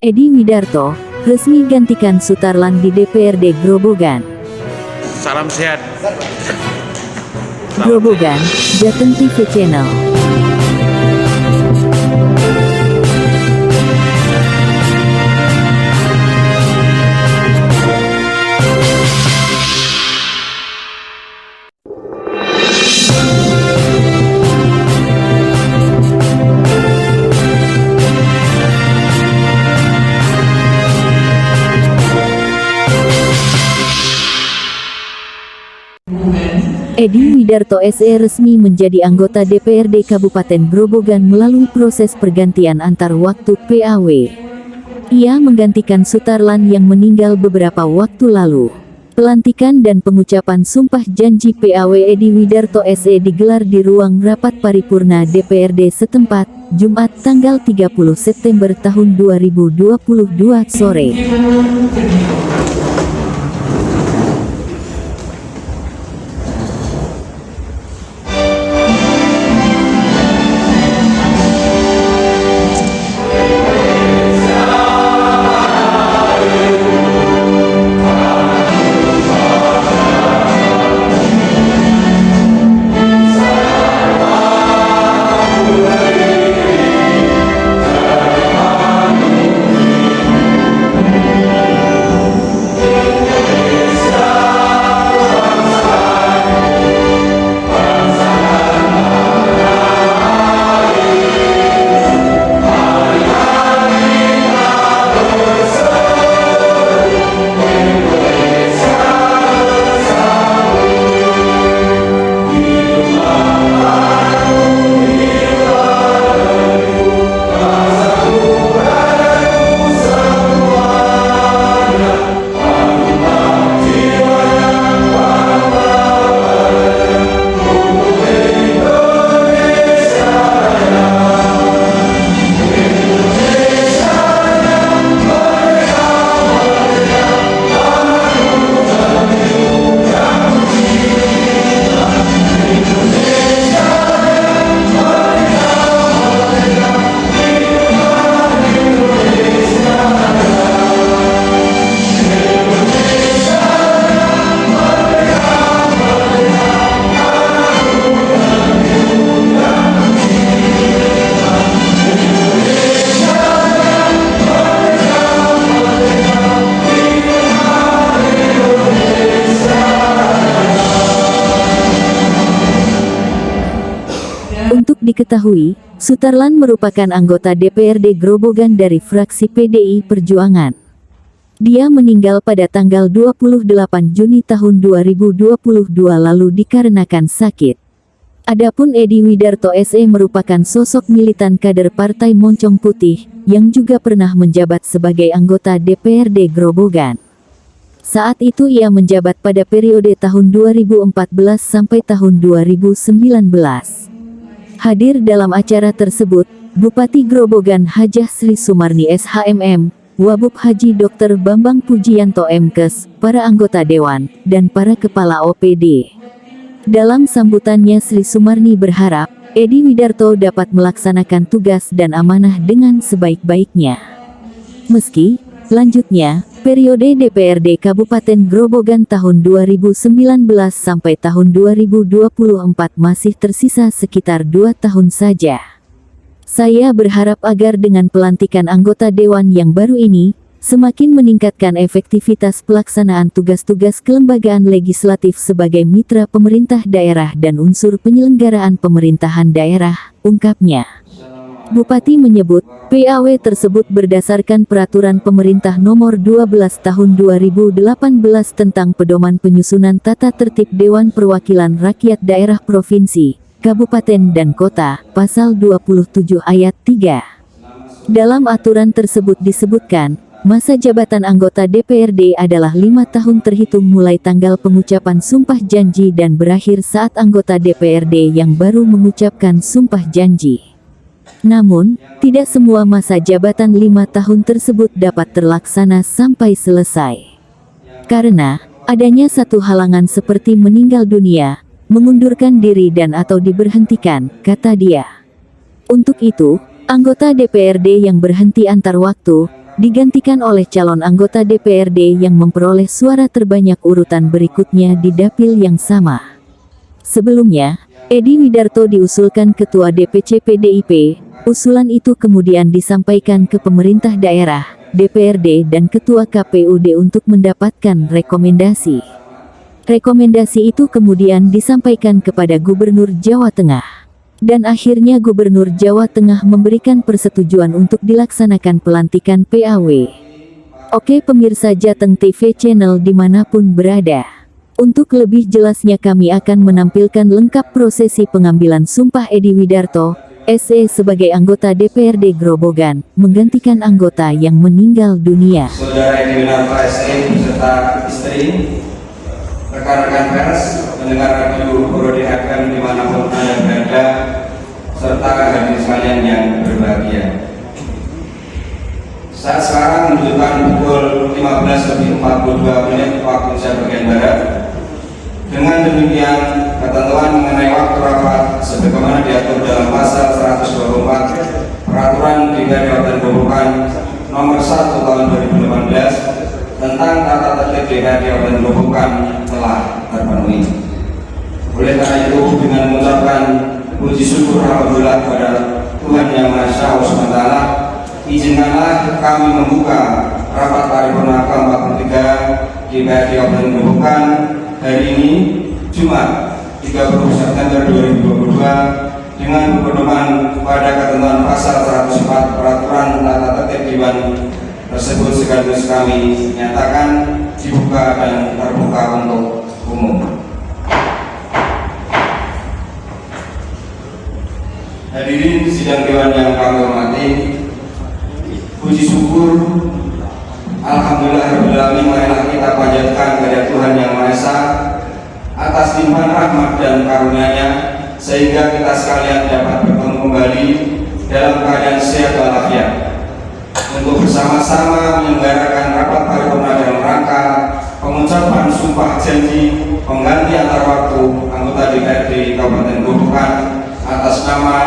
Edi Widarto resmi gantikan Sutarlan di DPRD Grobogan. Salam sehat. Grobogan, Jateng TV Channel. Edi Widarto SE resmi menjadi anggota DPRD Kabupaten Grobogan melalui proses pergantian antar waktu PAW. Ia menggantikan Sutarlan yang meninggal beberapa waktu lalu. Pelantikan dan pengucapan sumpah janji PAW Edi Widarto SE digelar di ruang rapat paripurna DPRD setempat, Jumat tanggal 30 September tahun 2022 sore. Untuk diketahui, Sutarlan merupakan anggota DPRD Grobogan dari fraksi PDI Perjuangan. Dia meninggal pada tanggal 28 Juni tahun 2022 lalu dikarenakan sakit. Adapun Edi Widarto SE merupakan sosok militan kader Partai Moncong Putih, yang juga pernah menjabat sebagai anggota DPRD Grobogan. Saat itu ia menjabat pada periode tahun 2014 sampai tahun 2019. Hadir dalam acara tersebut, Bupati Grobogan Hajah Sri Sumarni SHMM, Wabub Haji Dr. Bambang Pujiyanto MKes, para anggota Dewan, dan para kepala OPD. Dalam sambutannya Sri Sumarni berharap, Edi Widarto dapat melaksanakan tugas dan amanah dengan sebaik-baiknya. Meski, lanjutnya, periode DPRD Kabupaten Grobogan tahun 2019 sampai tahun 2024 masih tersisa sekitar 2 tahun saja. Saya berharap agar dengan pelantikan anggota Dewan yang baru ini, semakin meningkatkan efektivitas pelaksanaan tugas-tugas kelembagaan legislatif sebagai mitra pemerintah daerah dan unsur penyelenggaraan pemerintahan daerah, ungkapnya. Bupati menyebut, PAW tersebut berdasarkan Peraturan Pemerintah Nomor 12 Tahun 2018 tentang Pedoman Penyusunan Tata Tertib Dewan Perwakilan Rakyat Daerah Provinsi, Kabupaten dan Kota, Pasal 27 Ayat 3. Dalam aturan tersebut disebutkan, masa jabatan anggota DPRD adalah 5 tahun terhitung mulai tanggal pengucapan sumpah janji dan berakhir saat anggota DPRD yang baru mengucapkan sumpah janji. Namun, tidak semua masa jabatan 5 tahun tersebut dapat terlaksana sampai selesai. Karena, adanya satu halangan seperti meninggal dunia, mengundurkan diri dan atau diberhentikan, kata dia. Untuk itu, anggota DPRD yang berhenti antar waktu, digantikan oleh calon anggota DPRD yang memperoleh suara terbanyak urutan berikutnya di dapil yang sama. Sebelumnya, Edi Widarto diusulkan Ketua DPC PDIP, usulan itu kemudian disampaikan ke pemerintah daerah, DPRD dan Ketua KPUD untuk mendapatkan rekomendasi. Rekomendasi itu kemudian disampaikan kepada Gubernur Jawa Tengah. Dan akhirnya Gubernur Jawa Tengah memberikan persetujuan untuk dilaksanakan pelantikan PAW. Oke pemirsa Jateng TV channel dimanapun berada. Untuk lebih jelasnya kami akan menampilkan lengkap prosesi pengambilan sumpah Edi Widarto, SE sebagai anggota DPRD Grobogan, menggantikan anggota yang meninggal dunia. Saudara Edi Widarto SE beserta istri, rekan-rekan pers, pendengar radio Brodi FM dimanapun Anda berada, serta hadirin sekalian yang berbahagia. Saat sekarang menunjukkan pukul 15:42 waktu Indonesia bagian Barat. Dengan demikian, ketentuan mengenai waktu rapat sebagaimana diatur dalam pasal 124 Peraturan DPRD Kabupaten Grobogan Nomor 1 Tahun 2018 tentang tata tertib DPRD Kabupaten Grobogan telah terpenuhi. Oleh karena itu, dengan mengucapkan puji syukur alhamdulillah kepada Tuhan Yang Maha Esa SWT, izinkanlah kami membuka rapat paripurna ke-43 DPRD Kabupaten Grobogan hari ini, Jumat 30 September 2022, dengan berpedoman pada ketentuan pasal 104 Peraturan Tata Tertib Dewan tersebut, sekaligus kami nyatakan dibuka dan terbuka untuk umum. Hadirin sidang dewan yang kami hormati, puji syukur alhamdulillah, marilah kita panjatkan kepada Tuhan Yang Maha Esa atas limpahan rahmat dan karunia-Nya, sehingga kita sekalian dapat bertemu kembali dalam keadaan sehat walafiat untuk bersama-sama menyelenggarakan rapat paripurna dalam rangka pengucapan sumpah janji pengganti antar waktu anggota DPRD Kabupaten Grobogan atas nama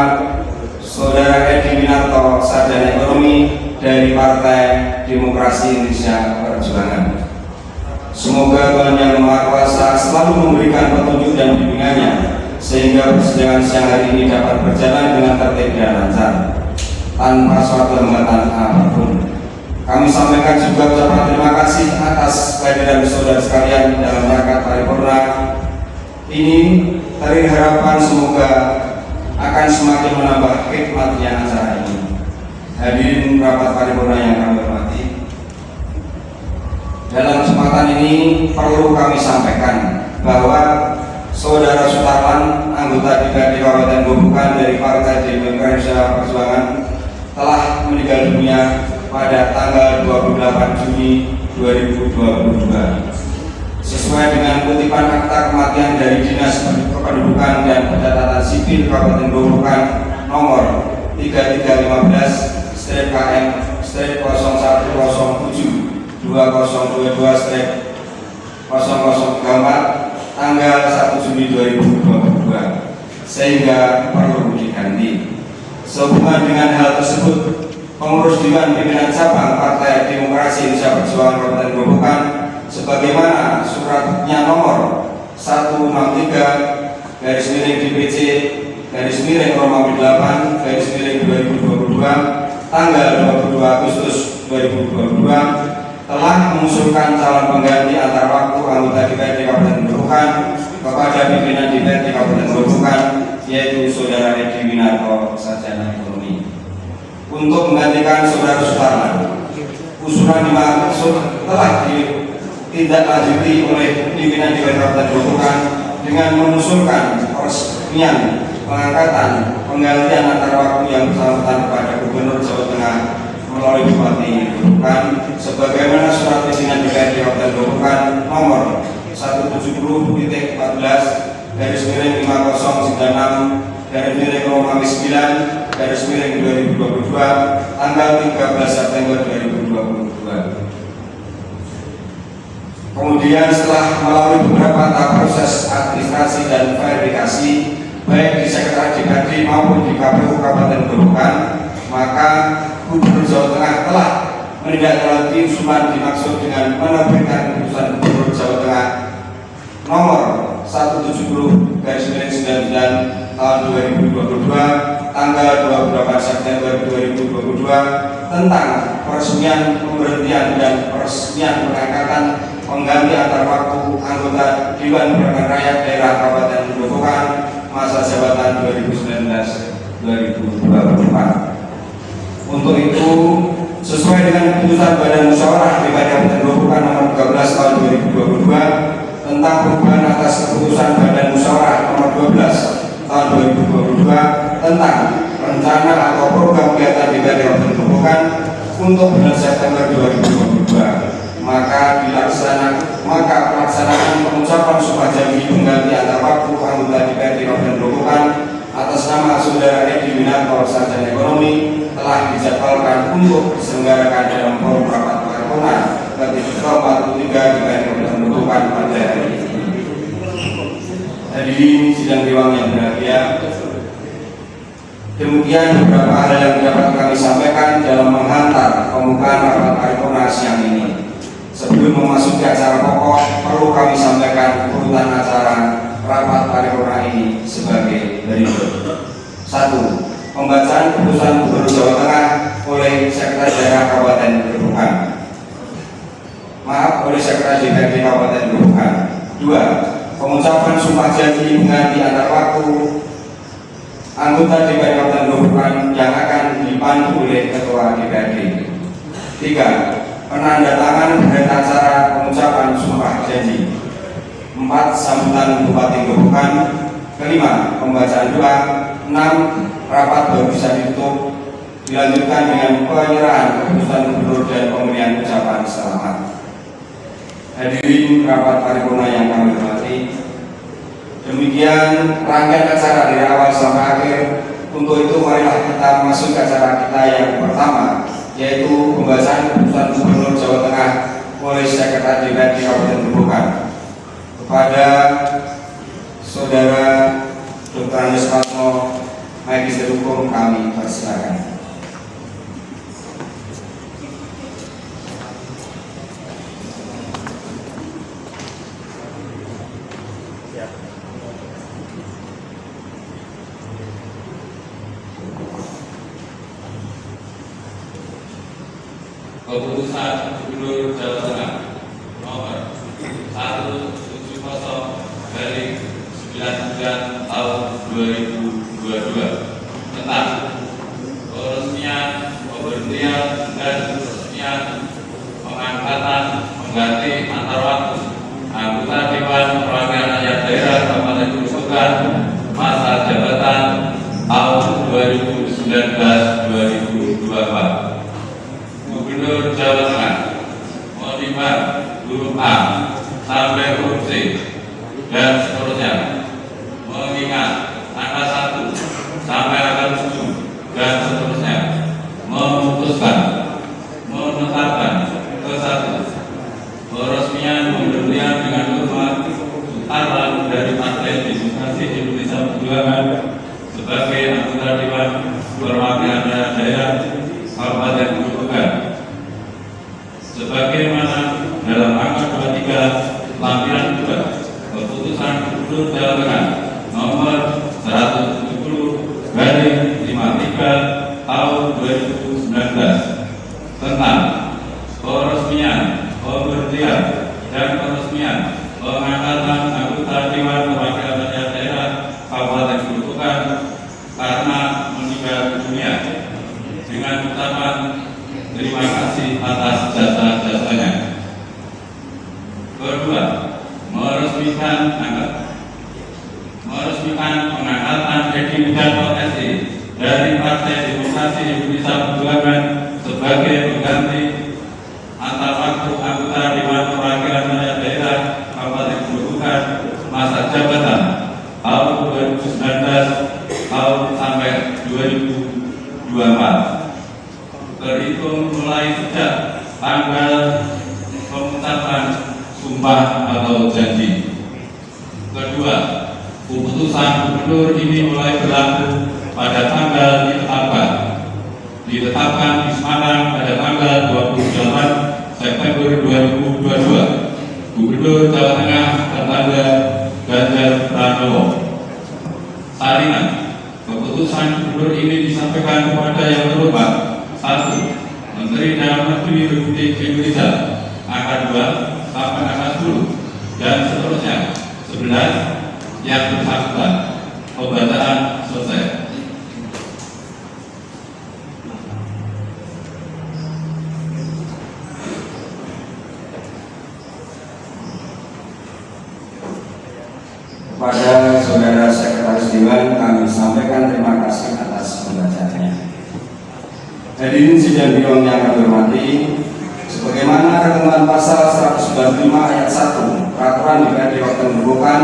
Saudara Edi Widarto, Sarjana Ekonomi dari Partai Demokrasi Indonesia Perjuangan. Semoga Tuhan Yang Maha Kuasa selalu memberikan petunjuk dan bimbingannya, sehingga persidangan siang hari ini dapat berjalan dengan tertib dan lancar, tanpa suatu hambatan apapun. Kami sampaikan juga ucapan terima kasih atas kehadiran saudara sekalian dalam rangka paripurna ini. Dari harapan semoga akan semakin menambah hikmatnya acara ini. Hadirin rapat paripurna yang kami hormati, dalam kesempatan ini perlu kami sampaikan bahwa Saudara Sutarlan, anggota DPRD Kabupaten Grobogan dari Partai Demokrasi Indonesia Perjuangan, telah meninggal dunia pada tanggal 28 Juni 2022. Sesuai dengan kutipan akta kematian dari Dinas Kependudukan dan Pencatatan Sipil Kabupaten Grobogan nomor 3315-KM/KM/2022/0034 tanggal 1 Juni 2022, sehingga perlu diganti. Sehubungan dengan hal tersebut, pengurus Dewan Pimpinan Cabang Partai Demokrasi Indonesia Perjuangan Kabupaten Grobogan sebagaimana suratnya nomor 163/DPC/Romawi 8/2022 tanggal 22 Agustus 2022 telah mengusulkan calon pengganti antar waktu anggota DPRD Kabupaten Grobogan kepada pimpinan DPRD Kabupaten Grobogan, yaitu Saudara Edi Widarto, Sarjana Ekonomi, untuk menggantikan Saudara Sutarlan. Usulan dimaksud telah ditindaklanjuti oleh pimpinan DPRD Kabupaten Grobogan dengan mengusulkan peresmian pengangkatan penggantian antar waktu yang bersangkutan kepada Gubernur Jawa Tengah melalui Bupati Grobogan, sebagaimana surat pimpinan DPRD Kabupaten Grobogan nomor 170/5096/Romawi 9/2022 tanggal 13 September 2022. Kemudian setelah melalui beberapa tahap proses administrasi dan verifikasi baik di Sekretariat DPRD maupun di KPU Kabupaten Grobogan, maka Gubernur Jawa Tengah telah menindaklanjuti usulan dimaksud dengan menerbitkan keputusan Gubernur Jawa Tengah nomor 170/99 tahun 2022 tanggal 28 September 2022 tentang peresmian pemberhentian dan peresmian pengangkatan pengganti antar waktu anggota Dewan Perwakilan Rakyat Daerah Kabupaten Grobogan masa jabatan 2019-2024. Untuk itu, sesuai dengan keputusan Badan Musyawarah DPRD Kabupaten Grobogan nomor 13 tahun 2022 tentang perubahan atas keputusan Badan Musyawarah nomor 12 tahun 2022 tentang rencana atau program kegiatan DPRD Kabupaten Grobogan untuk bulan September 2022, maka pelaksanaan pengucapan sumpah janji pengganti antar waktu anggota DPRD Kabupaten Grobogan atas nama Saudara Edi Winarko, Sarjana Ekonomi, telah dijadwalkan untuk diselenggarakan dalam forum rapat paripurna ke-43 DPRD Kabupaten Grobogan pada hari ini. Hadirin sidang dewan yang berbahagia, demikian beberapa hal yang dapat kami sampaikan dalam menghantar pembukaan rapat paripurna siang ini. Sebelum memasuki acara pokok, perlu kami sampaikan urutan acara rapat paripurna ini sebagai berikut. 1. Pembacaan keputusan Gubernur Jawa Tengah oleh Sekretaris Daerah Kabupaten Grobogan. Oleh Sekretaris DPRD Kabupaten Grobogan. 2. Pengucapan sumpah janji pengganti antar waktu anggota DPRD Kabupaten Grobogan yang akan dipandu oleh Ketua DPRD. 3. Penandatanganan berita acara pengucapan sumpah janji. 4. Sambutan Bupati Grobogan. 5. Pembacaan doa. 6. Rapat baru bisa ditutup, dilanjutkan dengan penyerahan keputusan Gubernur dan pemberian ucapan selamat. Hadirin rapat paripurna yang kami hormati, demikian rangkaian acara dari awal sampai akhir. Untuk itu marilah kita masuk ke acara kita yang pertama, yaitu pembahasan keputusan Gubernur Jawa Tengah oleh Sekretaris DPRD Kabupaten Grobogan. Kepada Saudara Dr. Andes Patmo, Magister Hukum, kami persilakan. Keputusan Gubernur Jawa Tengah nomor 170 dari 99 tahun 2022 tentang peresmian pemberhentian dan peresmian pengangkatan pengganti antar waktu anggota Dewan Perwakilan Rakyat Daerah Kabupaten Grobogan masa jabatan tahun 2019-2024. Gubernur Jawa Tengah menimbang huruf A sampai huruf C dan seterusnya, mengingat angka 1 sampai angka 7 dan seterusnya, memutuskan menetapkan ke-1 peresmian pemberhentian dengan hormat Sutarlan dari Partai Demokrasi Indonesia Perjuangan sebagai anggota Dewan Perwakilan Rakyat Daerah Kabupaten Grobogan sebagaimana dalam angka 23 lampiran 2 keputusan Gubernur Jawa Tengah nomor 170 dari 53 tahun 2019 tentang peresmian pemberhentian dan peresmian pengangkatan anggota Dewan Perwakilan Rakyat Daerah Kabupaten Grobogan karena meninggal dunia, dengan ucapan terima kasih atas jasa-jasanya. Kedua, meresmikan pengangkatan Edi Winarko SI dari Partai Demokrasi Indonesia Perjuangan sebagai pengganti antar waktu anggota Dewan Perwakilan Rakyat Daerah Kabupaten Grobogan masa jabatan tahun 2019 tahun sampai 2024. Terhitung mulai sejak tanggal pengucapan sumpah atau janji. Kedua, keputusan Gubernur ini mulai berlaku pada tanggal ditetapkan 15 ditetapkan di Semarang pada tanggal 28 September 2022. Gubernur Jawa Tengah tertanda Ganjar Pranowo. Salinan, keputusan gubernur ini disampaikan kepada yang berupa: 1. Menteri Dalam Negeri Republik Indonesia, angka 2 sampai angka 10 dan seterusnya. 11. Yang bersangkutan. Pembacaan selesai. Kepada Saudara Sekretaris Dewan kami sampaikan terima kasih atas pembacaannya. Hadirin sidang Dewan yang kami hormati, sebagaimana ketentuan pasal 195 ayat 1 Peraturan DPRD Kabupaten Gerobokan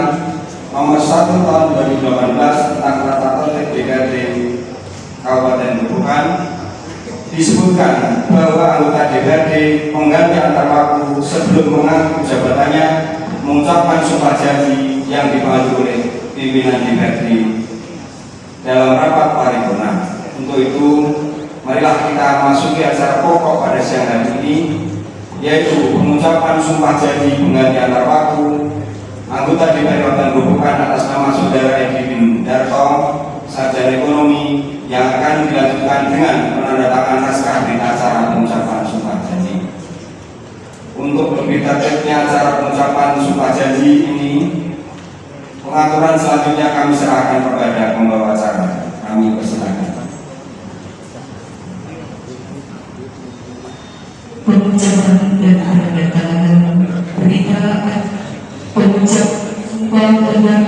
Nomor 1 Tahun 2018 tentang tata tertib DPRD Kabupaten Gerobokan disebutkan bahwa anggota DPRD pengganti antar waktu sebelum mengambil jabatannya mengucapkan sumpah janji yang dipandu oleh pimpinan DPRD dalam rapat paripurna. Untuk itu, marilah kita masuki acara pokok pada siang hari ini, yaitu pengucapan sumpah janji pengganti antar waktu anggota DPRD Kabupaten Gerobokan atas nama Saudara Edi Bin Darto, sarjana ekonomi, yang akan dilanjutkan dengan penandatanganan naskah berita acara pengucapan sumpah janji. Untuk lebih tertibnya acara pengucapan sumpah janji ini, pengaturan selanjutnya kami serahkan kepada pembawa acara. Kami persilakan. Pengucapan dan penandatanganan berita pengucapan sumpah dengan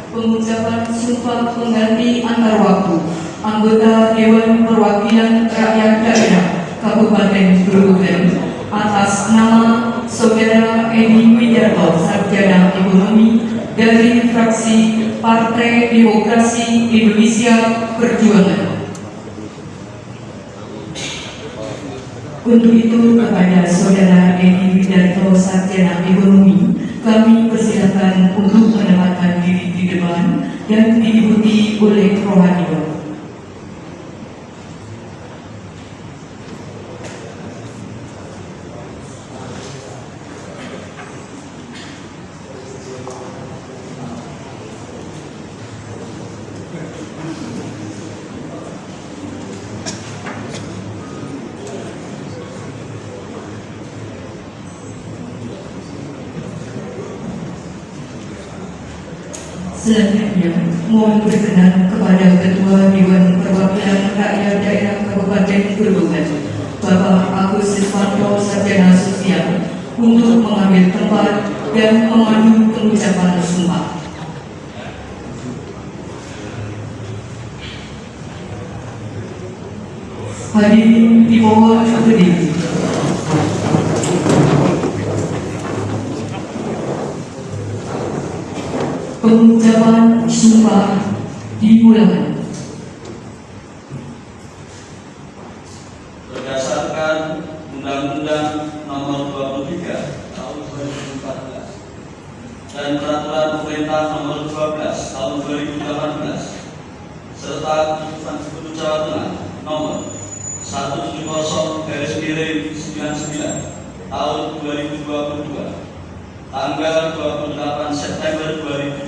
pengucapan sumpah pengganti antar waktu anggota Dewan Perwakilan Rakyat Daerah Kabupaten Gerobokan atas nama Saudara Edi Widarto, sarjana ekonomi dari fraksi Partai Demokrasi Indonesia Perjuangan. Untuk itu, kepada Saudara Edi Widarto, sarjana ekonomi, kami persilakan untuk menempatkan diri di depan dan diikuti oleh rohaniwan. Selanjutnya, mohon berkenan kepada Ketua Dewan Perwakilan Rakyat Daerah Kabupaten Gerobokan, Bapak Agus Siswanto, sarjana sosial, untuk mengambil tempat dan memandu pengucapan sumpah. Hadirin dimohon berdiri. Pengucapan sumpah dimulai. Berdasarkan Undang-Undang Nomor 23 Tahun 2014 dan Peraturan Pemerintah Nomor 12 Tahun 2018 serta Keputusan Gubernur Jawa Tengah Nomor 170/99 Tahun 2022 tanggal 28 September 2022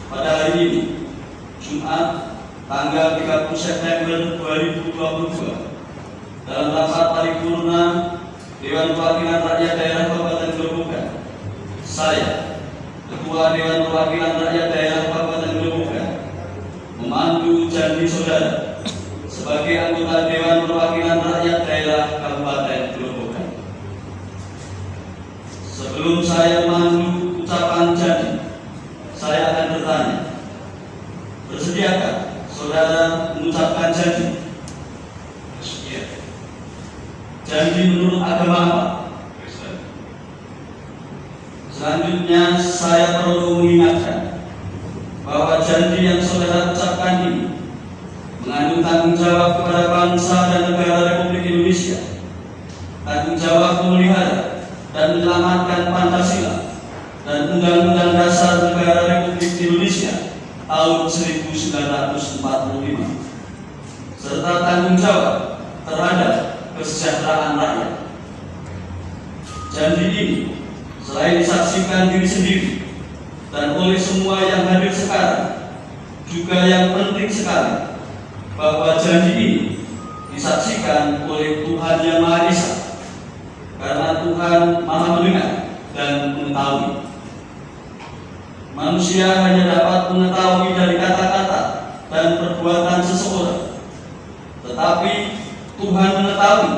pada hari ini, Jumat, tanggal 30 September 2022, dalam rapat paripurna Dewan Perwakilan Rakyat Daerah Kabupaten Gerobokan, saya, Ketua Dewan Perwakilan Rakyat Daerah Kabupaten Gerobokan, memandu janji saudara sebagai anggota Dewan Perwakilan Rakyat Daerah Kabupaten Gerobokan. Sebelum saya memandu ucapan janji, saya akan bertanya, bersediakah saudara mengucapkan janji? Bersedia. Janji menurut agama apa? Kristen. Selanjutnya saya perlu mengingatkan bahwa janji yang saudara ucapkan ini mengandung tanggung jawab kepada bangsa dan negara Republik Indonesia, tanggung jawab memelihara dan menyelamatkan Pancasila dan Undang-Undang Dasar Negara Republik Indonesia tahun 1945, serta tanggung jawab terhadap kesejahteraan rakyat. Janji ini selain disaksikan diri sendiri dan oleh semua yang hadir sekarang, juga yang penting sekali bahwa janji ini disaksikan oleh Tuhan Yang Maha Esa, karena Tuhan Maha mendengar dan mengetahui. Manusia hanya dapat mengetahui dari kata-kata dan perbuatan seseorang, tetapi Tuhan mengetahui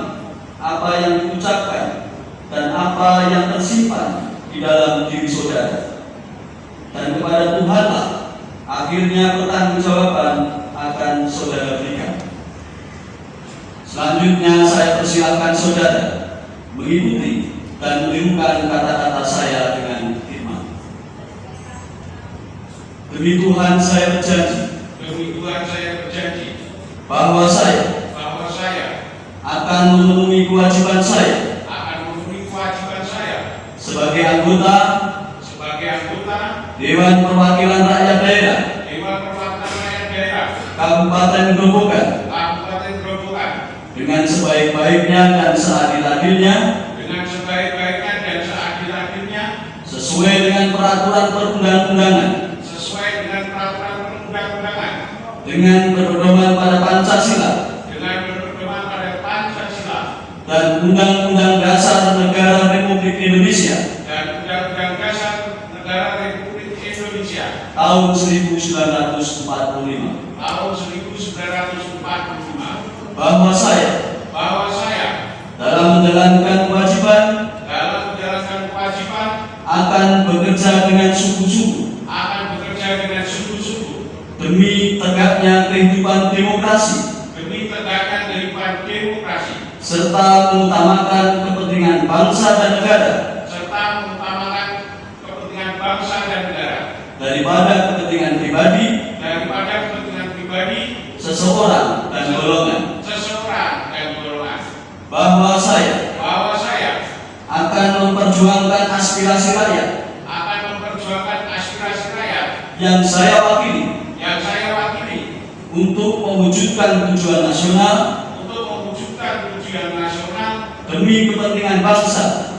apa yang diucapkan dan apa yang tersimpan di dalam diri saudara. Dan kepada Tuhanlah akhirnya pertanggungjawaban akan saudara berikan. Selanjutnya saya persilakan saudara mengikuti dan menirukan kata-kata saya dengan hikmat. Demi Tuhan saya berjanji. Demi Tuhan saya berjanji Bahwa saya akan memenuhi kewajiban saya sebagai anggota Dewan Perwakilan Rakyat Daerah Kabupaten Grobogan dengan sebaik-baiknya dan seadil-adilnya sesuai dengan peraturan perundang-undangan dengan berpedoman pada Pancasila dan Undang-Undang Dasar Negara Republik Indonesia tahun 1945, bahwa saya dalam menjalankan kewajiban akan bekerja dengan sungguh-sungguh demi tegaknya kehidupan demokrasi serta mengutamakan kepentingan bangsa dan negara daripada kepentingan pribadi seseorang dan golongan. Bahwa saya akan memperjuangkan aspirasi rakyat yang saya wakili untuk mewujudkan tujuan nasional demi kepentingan bangsa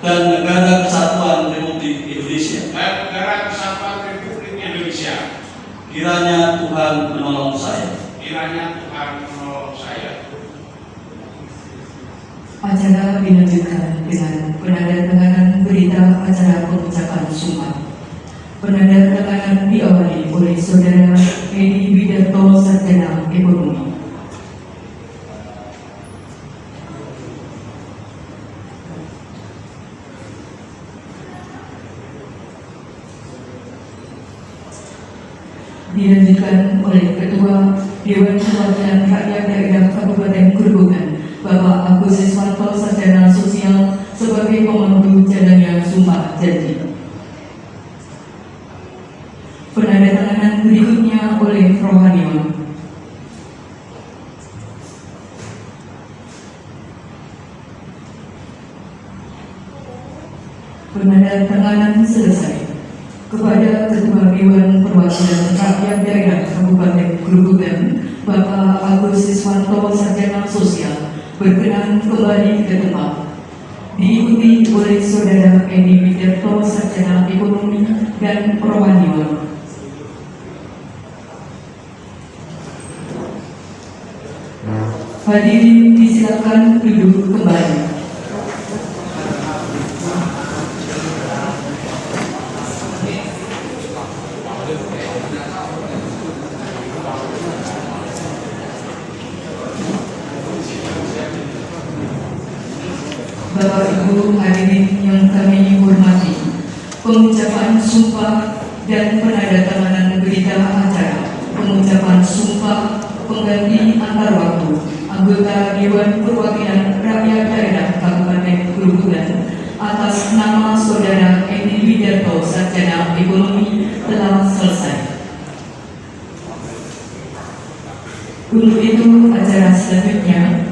dan negara kesatuan Republik Indonesia. Kiranya Tuhan menolong saya. Acara dilanjutkan dengan penandatanganan berita acara pengucapan sumpah. Penandatanganan diawali oleh Saudara Edi Widarto, Sarjana Ekonomi. Dilanjutkan oleh Ketua Dewan Perwakilan Rakyat Daerah Kabupaten Grobogan, Bapak Agus Siswanto, Sarjana Sosial, sebagai pemandu jalannya sumpah janji. Penandatanganan berikutnya oleh Rohaniwan. Penandatanganan selesai. Kepada Ketua Dewan Perwakilan Rakyat Daerah Kabupaten Grobogan, Bapak Agus Siswanto, Sarjana Sosial, berkenan kembali ke tempat, diikuti oleh Saudara Edi Widarto, Sarjana Ekonomi dan Rohaniwan. Hadirin disilakan duduk kembali. Bapak Ibu hadirin yang kami hormati, pengucapan sumpah dan penandatanganan berita acara pengucapan sumpah pengganti antar waktu anggota Dewan Perwakilan Rakyat Daerah Kabupaten Grobogan atas nama Saudara Edi Widarto, Sarjana Ekonomi, telah selesai. Untuk itu, acara selanjutnya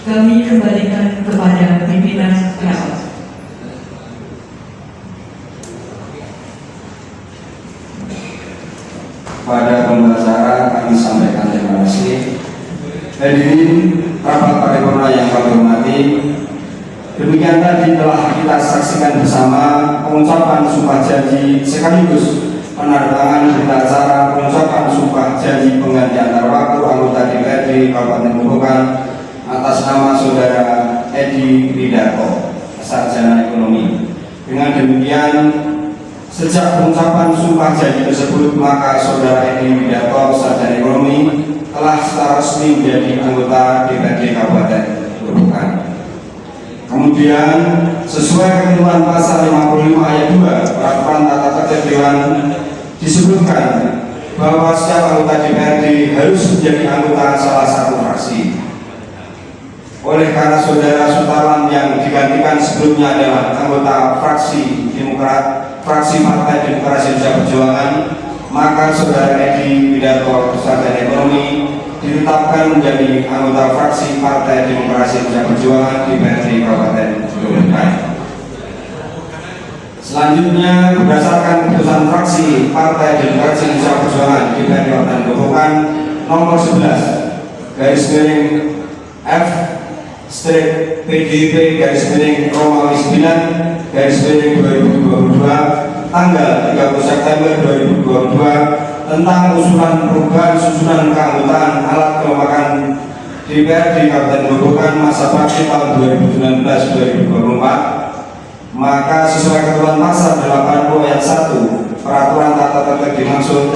kami kembalikan kepada pimpinan rapat. Pada pembahasan kami sampaikan terima kasih. Hadirin rapat paripurna yang kami hormati, demikian tadi telah kita saksikan bersama pengucapan sumpah janji sekaligus penandatanganan berita acara pengucapan sumpah janji pengganti antar waktu anggota DPRD Kabupaten Grobogan atas nama Saudara Edi Widarto, Sarjana Ekonomi. Dengan demikian, sejak pengucapan sumpah janji tersebut, maka Saudara Edi Widarto, Sarjana Ekonomi, telah secara resmi menjadi anggota DPRD Kabupaten Grobogan. Kemudian, sesuai ketentuan pasal 55 ayat 2 Peraturan Tata Tertib Dewan, disebutkan bahwa setiap anggota DPRD harus menjadi anggota salah satu fraksi. Oleh karena Saudara Sutarlan yang digantikan sebelumnya adalah anggota fraksi Demokrat, fraksi Partai Demokrasi Indonesia Perjuangan, maka Saudara Edi Widarto, Sarjana Ekonomi, ditetapkan menjadi anggota fraksi Partai Demokrasi Indonesia Perjuangan DPRD Kabupaten Grobogan. Selanjutnya, berdasarkan keputusan fraksi Partai Demokrasi Indonesia Perjuangan DPRD Kabupaten Grobogan nomor 11 garis miring F/PDIP garis miring Romawi 9 garis miring 2022 tanggal 30 September 2022 tentang usulan perubahan susunan keanggotaan alat kelombagaan DPRD Kabupaten Grobogan masa bakti tahun 2019-2024, maka sesuai ketentuan pasal 80 ayat 1 Peraturan Tata Tertib dimaksud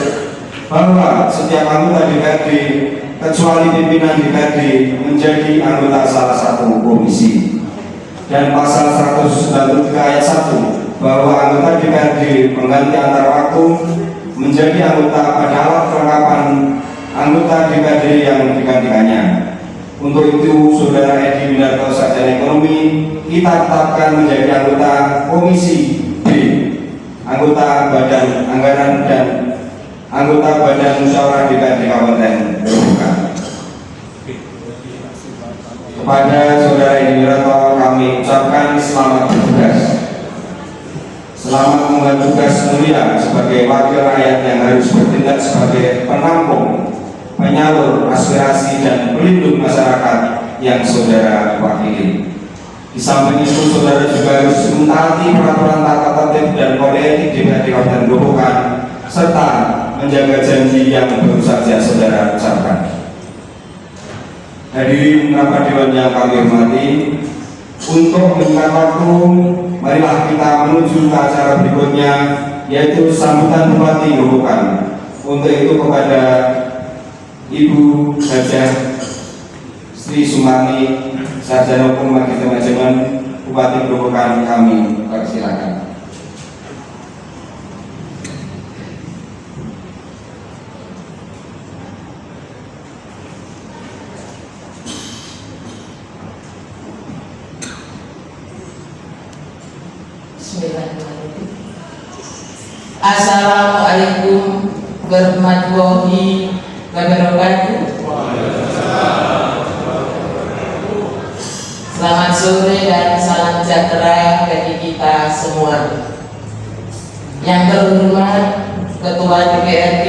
bahwa setiap anggota DPRD kecuali pimpinan DPRD menjadi anggota salah satu komisi, dan pasal 193 ayat 1 bahwa anggota DPRD pengganti antar waktu menjadi anggota pada alat kelengkapan anggota DPRD yang digantikannya. Untuk itu, Saudara Edi Widarto, Sarjana Ekonomi, kita tetapkan menjadi anggota Komisi B, anggota Badan Anggaran dan anggota Badan Musyawarah DPRD Kabupaten Grobogan. Kepada Saudara Edi Widarto kami ucapkan selamat bertugas. Selamat membuat tugas mulia sebagai wakil rakyat yang harus bertindak sebagai penampung, penyalur aspirasi dan pelindung masyarakat yang Saudara wakili. Di samping itu, Saudara juga harus mentaati peraturan tata tertib dan kode etik DPRD Kabupaten Grobogan serta menjaga janji yang baru saja Saudara ucapkan. Hadirin rapat dewan yang kami hormati, untuk menyingkat waktu, marilah kita menuju ke acara berikutnya, yaitu sambutan Bupati Grobogan. Untuk itu kepada Ibu Hajah Sri Sumarni, Sarjana Hukum Magister Manajemen Bupati Grobogan, kami persilakan. Assalamualaikum warahmatullahi wabarakatuh. Selamat sore dan salam sejahtera bagi kita semua. Yang terhormat Ketua DPRD,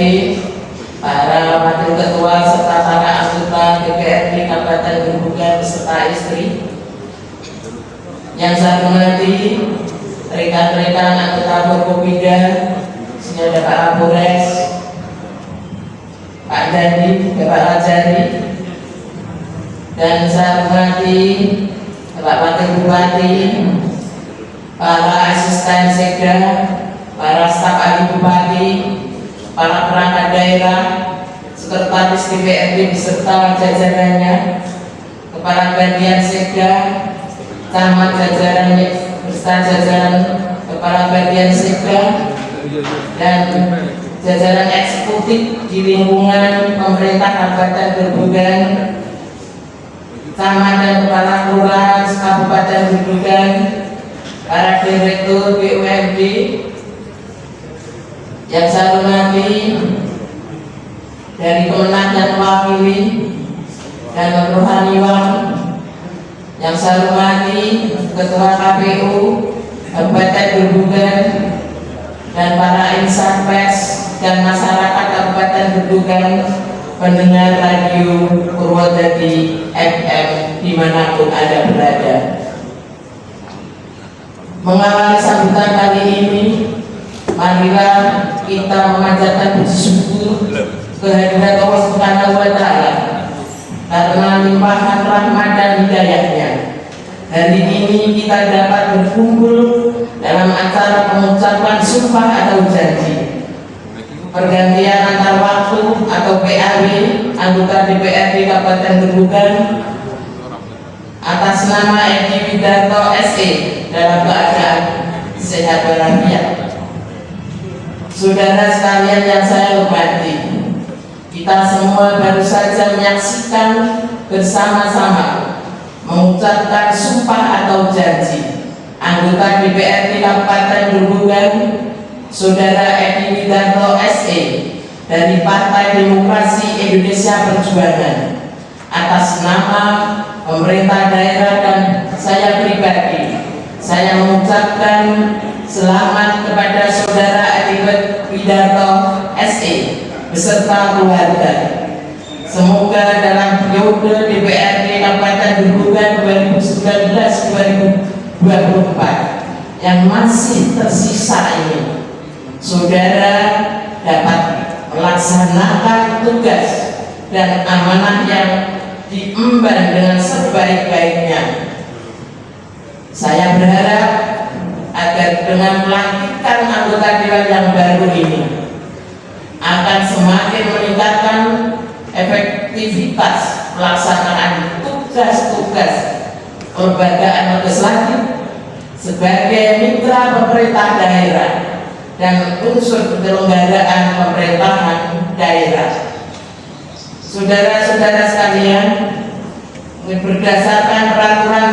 para wakil ketua serta para anggota DPRD Kabupaten Grobogan beserta istri. Yang saya hormati rekan-rekan anggota Forkopimda, sini ada Pak Kapolres, Pak Dandi, Bapak Rajari, dan saya hormati Bapak Wakil Bupati, para asisten sekda, para staf ahli bupati, para perangkat daerah, sekretaris DPRD beserta jajarannya, kepala bagian sekda, camat jajarannya beserta jajaran kepala bagian sekda dan jajaran eksekutif di lingkungan pemerintah Kabupaten Grobogan, camat dan kepala kelurahan Kabupaten Grobogan, para direktur BUMD yang saya hormati, dari Kemenang dan mewakili, dan Rohaniwan yang saya hormati, Ketua KPU Kabupaten Grobogan, dan para insan pers dan masyarakat Kabupaten Grobogan, pendengar radio Purwodadi FM dimanapun Anda berada. Mengawali sambutan kali ini, marilah kita memanjatkan puji syukur kehadirat Allah Subhanahu wa Ta'ala karena limpahan rahmat dan hidayahnya. Hari ini kita dapat berkumpul dalam acara pengucapan sumpah atau janji pergantian antar waktu atau PAW anggota DPRD Kabupaten Grobogan atas nama Edi Widarto SE dalam keadaan sehat walafiat. Saudara sekalian yang saya hormati, kita semua baru saja menyaksikan bersama-sama mengucapkan sumpah atau janji anggota DPRD Kabupaten Grobogan, Saudara Edi Widarto SE dari Partai Demokrasi Indonesia Perjuangan, atas nama pemerintah daerah dan saya pribadi, saya mengucapkan selamat kepada Saudara Edi Widarto SE beserta keluarga. Semoga dalam periode DPRD Kabupaten Grobogan 2019-2024 yang masih tersisa ini, Saudara dapat melaksanakan tugas dan amanah yang diemban dengan sebaik-baiknya. Saya berharap agar dengan pelantikan anggota dewan yang baru ini akan semakin meningkatkan efektivitas pelaksanaan tugas-tugas kelembagaan legislatif sebagai mitra pemerintah daerah dan unsur penyelenggaraan pemerintahan daerah. Saudara-saudara sekalian, berdasarkan peraturan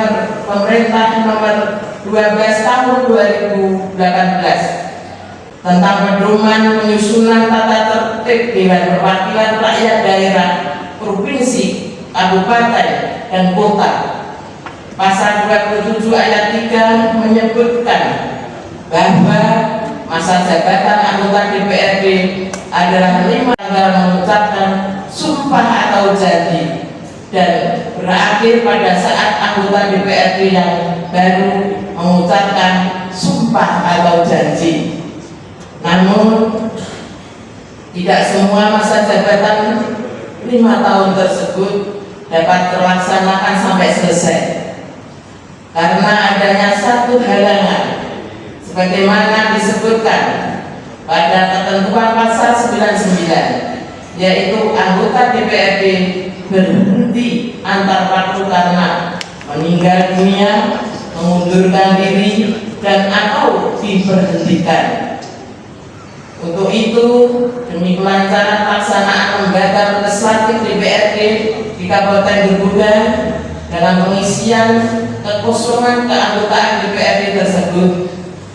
pemerintah nomor 12 tahun 2018 tentang pedoman penyusunan tata tertib Dewan Perwakilan Rakyat Daerah Provinsi, Kabupaten, dan Kota, pasal 27 ayat 3 menyebutkan bahwa masa jabatan anggota DPRD adalah 5 tanggal mengucapkan sumpah atau janji dan berakhir pada saat anggota DPRD yang baru mengucapkan sumpah atau janji. Namun tidak semua masa jabatan 5 tahun tersebut dapat terlaksanakan sampai selesai karena adanya satu halangan sebagaimana disebutkan pada ketentuan pasal 99, yaitu anggota DPRD berhenti antar waktu karena meninggal dunia, mengundurkan diri, dan atau diberhentikan. Untuk itu, demi kelancaran pelaksanaan lembaga legislatif DPRD di Kabupaten Grobogan dalam pengisian kekosongan keanggotaan DPRD tersebut,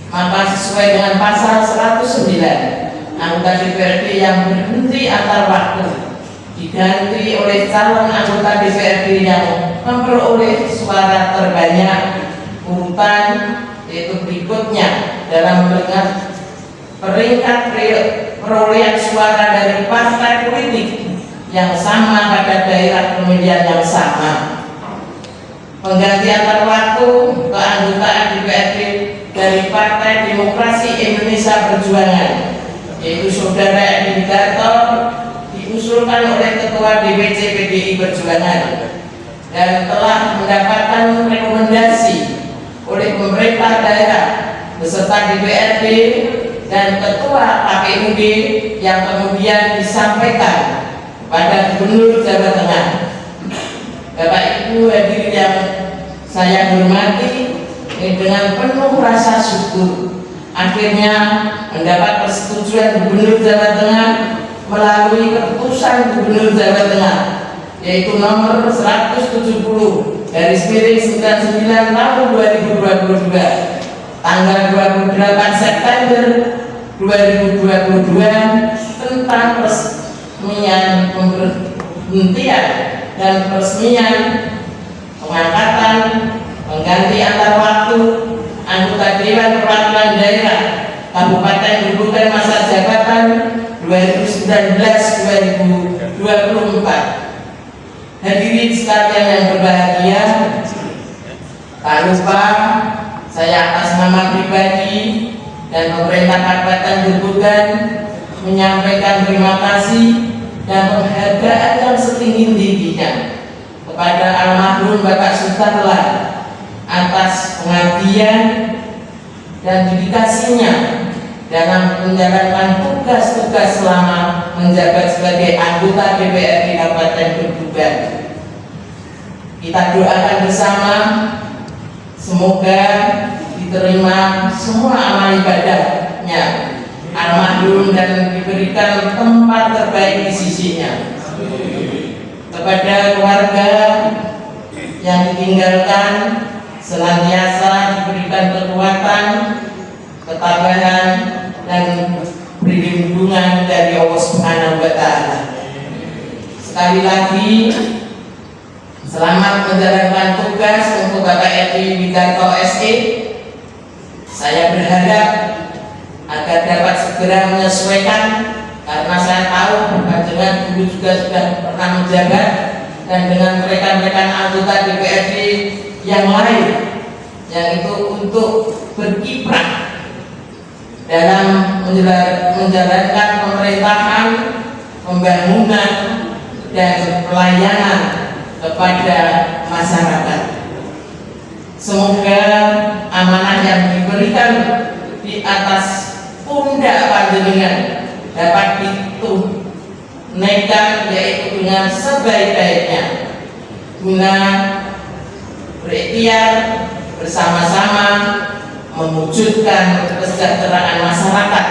maka sesuai dengan pasal 109, anggota DPRD yang berhenti antar waktu diganti oleh calon anggota DPRD yang memperoleh suara terbanyak urutan, yaitu berikutnya dalam peringkat perolehan suara dari partai politik yang sama pada daerah pemilihan yang sama. Pengganti antar waktu keanggotaan DPRD dari Partai Demokrasi Indonesia Perjuangan, yaitu Saudara Edi Widarto, diusulkan oleh Ketua DPC PDI Perjuangan dan telah mendapatkan rekomendasi oleh pemerintah daerah beserta DPRD dan Ketua KPUD yang kemudian disampaikan pada Gubernur Jawa Tengah. Bapak Ibu hadirin yang saya hormati, dengan penuh rasa syukur akhirnya mendapat persetujuan Gubernur Jawa Tengah melalui keputusan Gubernur Jawa Tengah, yaitu nomor 170/99 tahun 2022 tanggal 28 September 2022 tentang peresmian pemberhentian dan peresmian pengangkatan pengganti antar waktu anggota Dewan Perwakilan Daerah Kabupaten Grobogan masa jabatan 2019-2024. Hadirin sekalian yang berbahagia, tak lupa saya atas nama pribadi dan pemerintah Kabupaten Grobogan menyampaikan terima kasih dan penghargaan yang setinggi-tingginya kepada almarhum Bapak Sutarlan atas pengabdian dan dedikasinya dalam menjalankan tugas-tugas selama menjabat sebagai anggota DPRD Kabupaten Grobogan. Kita doakan bersama semoga diterima semua amal ibadahnya almarhum dan diberikan tempat terbaik di sisinya. Kepada keluarga yang ditinggalkan senantiasa diberikan kekuatan, ketabahan dan perlindungan dari Allah Subhanahu wa Ta'ala. Sekali lagi selamat menjalankan tugas untuk Bapak Edi Widarto SE. Saya berharap agar dapat segera menyesuaikan, karena saya tahu panjenengan dulu juga sudah pernah menjabat, dan dengan rekan-rekan anggota DPRD yang lain yang itu untuk berkiprah dalam menjalankan pemerintahan, pembangunan dan pelayanan kepada masyarakat. Semoga amanah yang diberikan di atas pundak panjenengan dapat ditunaikan, yaitu dengan sebaik-baiknya, guna berikhtiar bersama-sama mewujudkan kesejahteraan masyarakat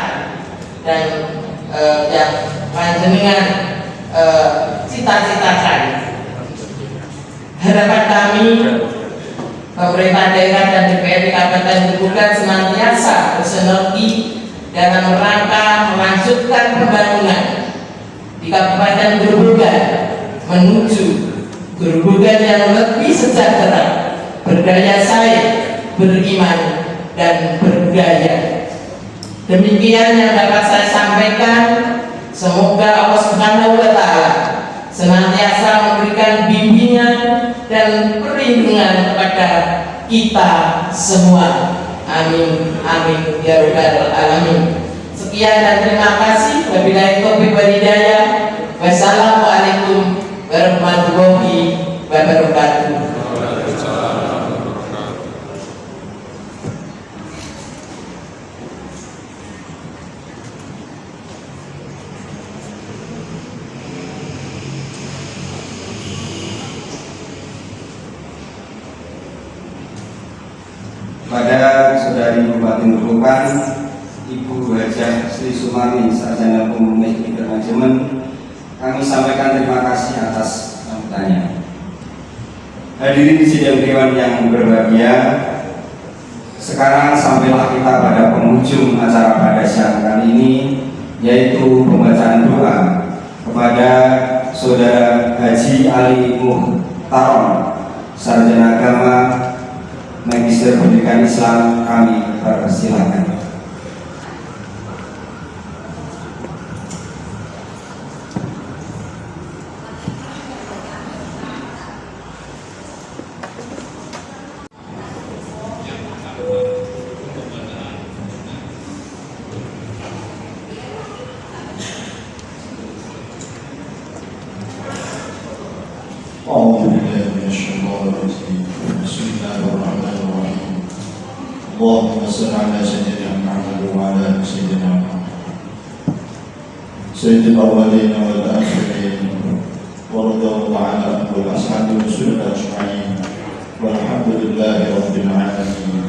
dan yang panjenengan cita-citakan. Harapan kami pemerintah daerah dan DPRD Kabupaten Grobogan senantiasa bersinergi dalam rangka melanjutkan pembangunan di Kabupaten Grobogan menuju Grobogan yang lebih sejahtera, berdaya saing, beriman dan berbudaya. Demikian yang dapat saya sampaikan. Semoga Allah Subhanahu wa Ta'ala senantiasa memberikan bimbingan dan perlindungan kepada kita semua. Amin amin ya rabbal alamin. Sekian dan terima kasih. Wabillahi taufiq wal hidayah. Wassalamualaikum warahmatullahi wabarakatuh. Kepada Saudari Bupati Grobogan, Ibu Hajah Sri Sumarni, Sarjana Hukum Manajemen, kami sampaikan terima kasih atas sambutannya. Hadirin sidang dewan yang berbahagia, sekarang sampailah kita pada penghujung acara pada siang kali ini, yaitu pembacaan doa kepada Saudara Haji Ali Muhtarom, Sarjana Agama Magister Pendidikan Islam. Kami persilakan. أعوذ بالله من الشيطان الرجيم. بسم الله الرحمن الرحيم. اللهم صل على سيدنا محمد وعلى آل سيدنا محمد سيد الأولين والآخرين ورضي الله عن أصحاب رسول أجمعين والحمد لله رب العالمين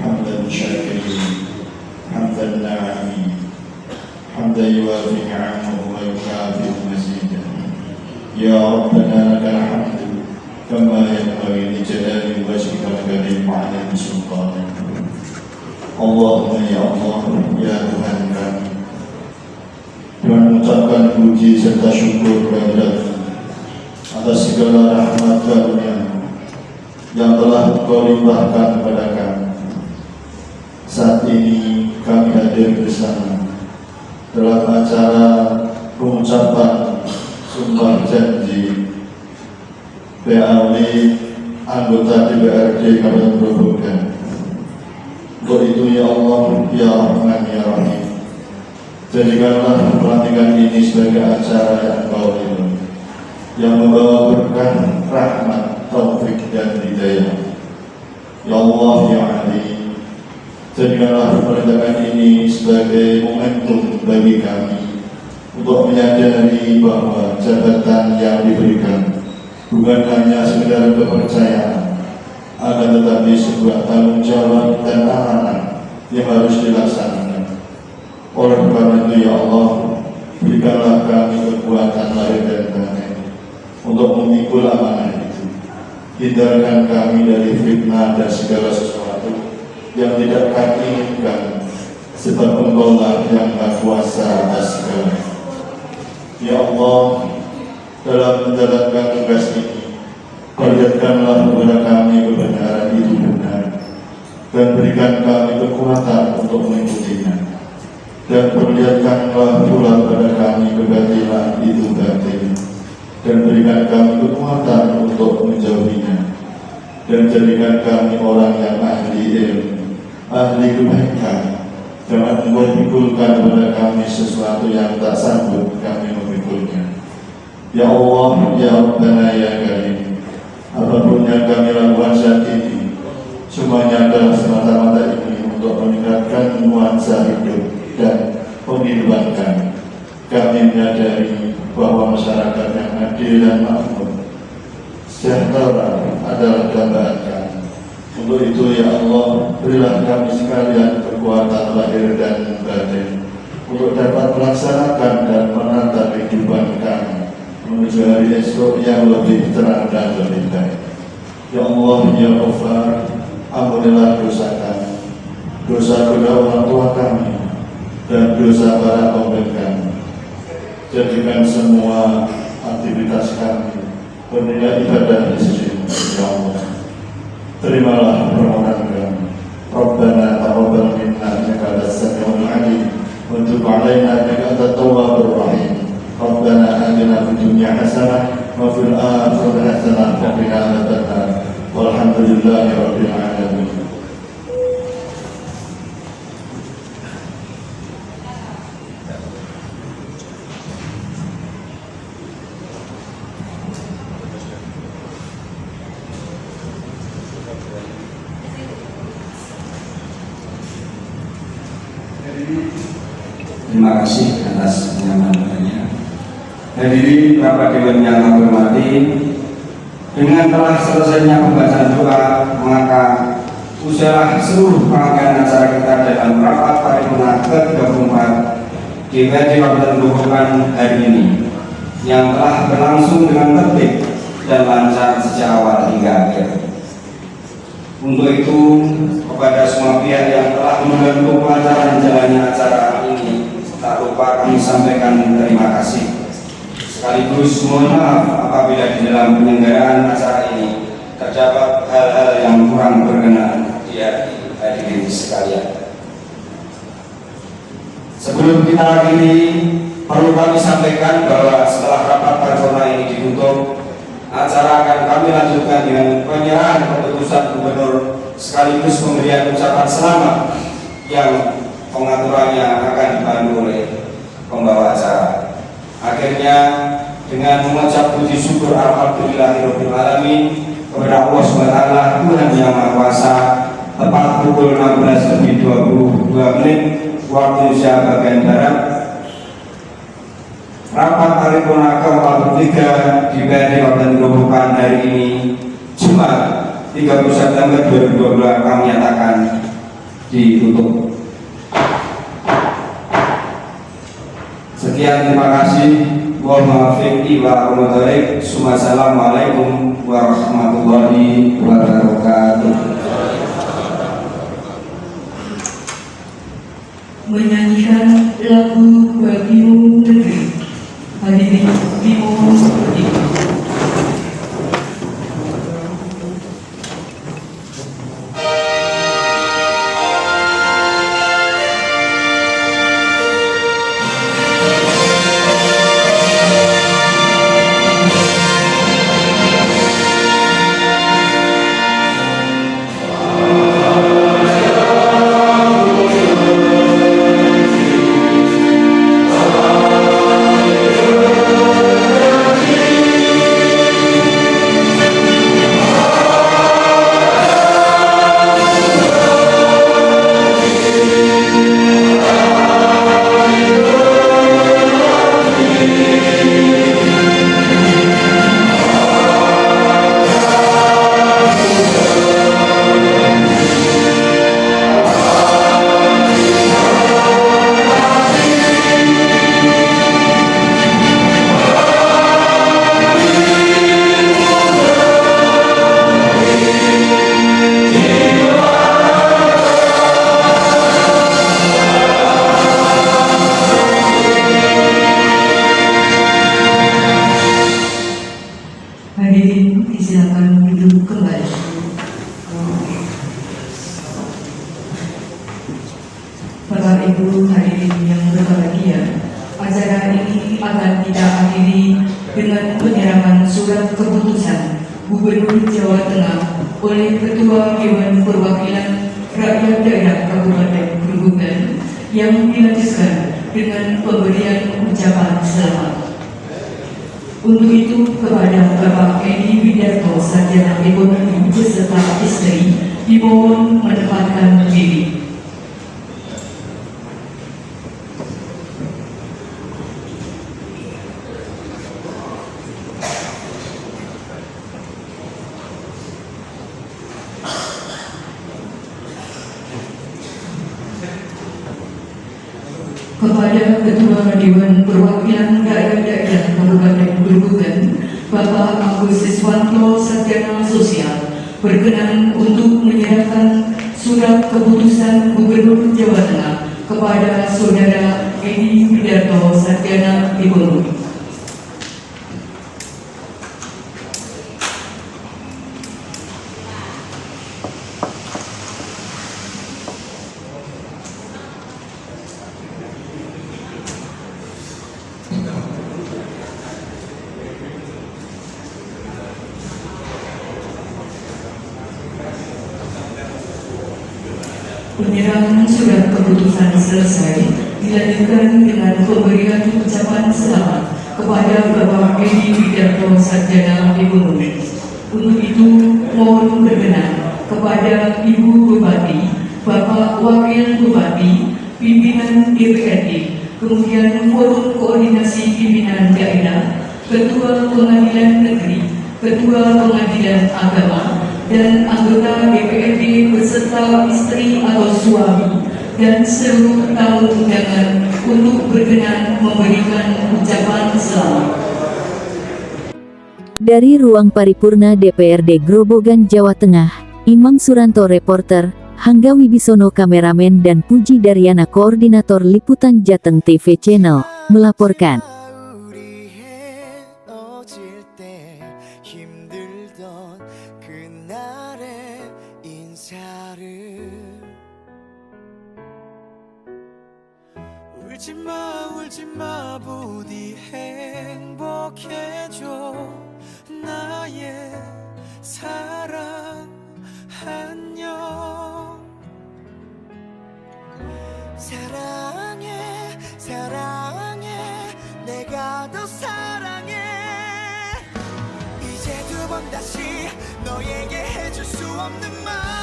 حمدا شاكرين حمدا ناعمين حمدا يوافي نعمه ويكافئ مزيدا. يا ربنا لك الحمد كما ينبغي لجلال وجهك وكريم على سلطانك. Allahumma ya Allah, ya Tuhan kami, dengan mengucapkan puji serta syukur kehadirat atas segala rahmat karunia yang telah Engkau limpahkan kepada kami. Saat ini kami hadir bersama dalam acara pengucapan sumpah janji PAW anggota DPRD Kabupaten Grobogan. Untuk itu ya Allah, ya Rahman, ya Rahim, jadikanlah pelantikan ini sebagai acara yang Engkau ridhoi, yang membawa berkah, rahmat, taufik dan hidayah. Ya Allah, ya Ali, jadikanlah pelantikan ini sebagai momentum bagi kami untuk menyadari bahwa jabatan yang diberikan bukan hanya sekedar kepercayaan, akan tetapi sebuah tanggung jawab dan amanah yang harus dilaksanakan. Oleh karena itu ya Allah, berikanlah kami kekuatan lahir dan batin untuk memikul amanah itu. Hindarkan kami dari fitnah dan segala sesuatu yang tidak kami inginkan, sebab Engkau-lah yang Maha Kuasa atas segala. Ya Allah, dalam menjalankan tugas ini, perlihatkanlah kepada kami kebenaran itu benar, dan berikan kami kekuatan untuk mengikutinya, dan perlihatkanlah pula kepada kami kebatilan itu batin, dan berikan kami kekuatan untuk menjauhinya, dan jadikan kami orang yang ahli ilmu, ahli kebaikan. Jangan Engkau pikulkan kepada kami sesuatu yang tak sanggup kami memikulnya. Ya Allah, ya Rabbana, ya Karim, apapun yang kami lakukan saat ini, semuanya adalah semata-mata ini untuk meningkatkan nuansa hidup dan penghidupan kami. Kami menyadari bahwa masyarakat yang adil dan makmur, sejahtera adalah dambaan kami. Untuk itu ya Allah, berilah kami sekalian kekuatan lahir dan batin untuk dapat melaksanakan dan menata kehidupan kami menuju hari esok yang lebih terang dan lebih baik. Ya Allah, ya Ghafar, ampunilah dosa kami, dosa kedua orang tua kami, dan dosa para pemimpin kami. Jadikan semua aktivitas kami bernilai ibadah di sisimu, ya Allah. Terimalah permohonan kami. Rabbana taqabbal minna innaka antas samiul alim wa tub 'alaina innaka antat tawwabur rahim. Rabbana atina fid dunya hasanah wa fil akhirati hasanah wa qina adzabannar. Walhamdulillahi rabbil alamin. Terima kasih atas penyampaiannya. Hadirin Bapak Dewan yang kami hormati, dengan telah selesainya pembacaan doa, maka usailah seluruh rangkaian acara kita dalam rapat paripurna ke-34 DPRD Kabupaten Grobogan hari ini, yang telah berlangsung dengan tertib dan lancar sejak awal hingga akhir. Untuk itu, kepada semua pihak yang telah membantu kelancaran jalannya acara ini, tak lupa kami sampaikan terima kasih. Sekaligus mohon maaf apabila di dalam penyelenggaraan acara ini terdapat hal-hal yang kurang berkenan di hadirin sekalian. Sebelum kita akhiri, perlu kami sampaikan bahwa setelah rapat paripurna ini ditutup, acara akan kami lanjutkan dengan penyerahan keputusan gubernur sekaligus pemberian ucapan selamat yang pengaturannya akan dibantu oleh pembawa acara. Akhirnya, dengan mengucap puji syukur alhamdulillahirabbil alamin kepada Allah SWT, Tuhan yang Maha Kuasa, tepat pukul 16:22 waktu Indonesia bagian Barat, rapat paripurna ke-43 di DPRD Kabupaten Grobogan hari ini, Jumat 30 September 2022 kami nyatakan ditutup. Sekian, terima kasih. Wassalamualaikum warahmatullahi wabarakatuh. menyanyikan lagu Bagimu Negeri. Hadirin dimohon berdiri. Hadirin disilakan duduk kembali. Bapak Ibu hadirin yang berbahagia, acara ini akan kita akhiri dengan penyerahan surat keputusan Gubernur Jawa Tengah oleh Ketua Dewan Perwakilan Rakyat Daerah Kabupaten Grobogan yang dilanjutkan dengan pemberian ucapan selamat. Untuk itu, kepada Bapak Edi Widarto, Sarjana Ekonomi beserta istri, dimohon menempatkan diri. Kepada Ketua Dewan Perwakilan Rakyat Daerah Kabupaten Grobogan, Bapak Agus Siswanto, Sarjana Sosial, berkenan untuk menyerahkan surat keputusan Gubernur Jawa Tengah kepada Saudara Edi Widarto, Sarjana Ekonomi. Penyerahan surat keputusan selesai, dilanjutkan dengan pemberian ucapan selamat kepada Bapak Edi Widarto, Sarjana Ekonomi. Untuk itu, mohon berkenan kepada Ibu Bupati, Bapak Wakil Bupati, pimpinan DPRD, kemudian Forum Koordinasi Pimpinan Daerah, Ketua Pengadilan Negeri, Ketua Pengadilan Agama, dan anggota DPRD beserta istri atau suami dan seluruh tamu undangan untuk berkenan memberikan ucapan selamat. Dari ruang paripurna DPRD Grobogan, Jawa Tengah, Imam Suranto reporter, Hangga Wibisono kameramen dan Puji Daryana koordinator liputan Jateng TV Channel, melaporkan. 울지마 부디 행복해져 나의 사랑 안녕 사랑해 사랑해 내가 더 사랑해 이제 두 번 다시 너에게 해줄 수 없는 말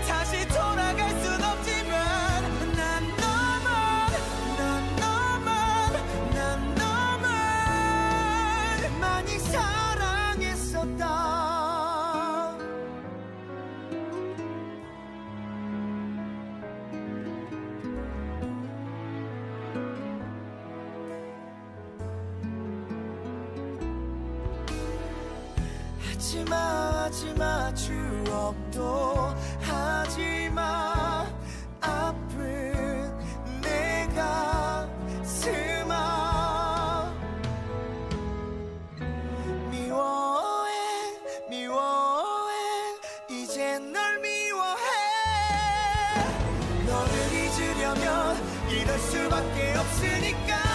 다시 돌아갈 순 없지만 난 너만 하지마 추억도 하지마 아픈 내 가슴아 미워해 이젠 널 미워해 너를 잊으려면 이럴 수밖에 없으니까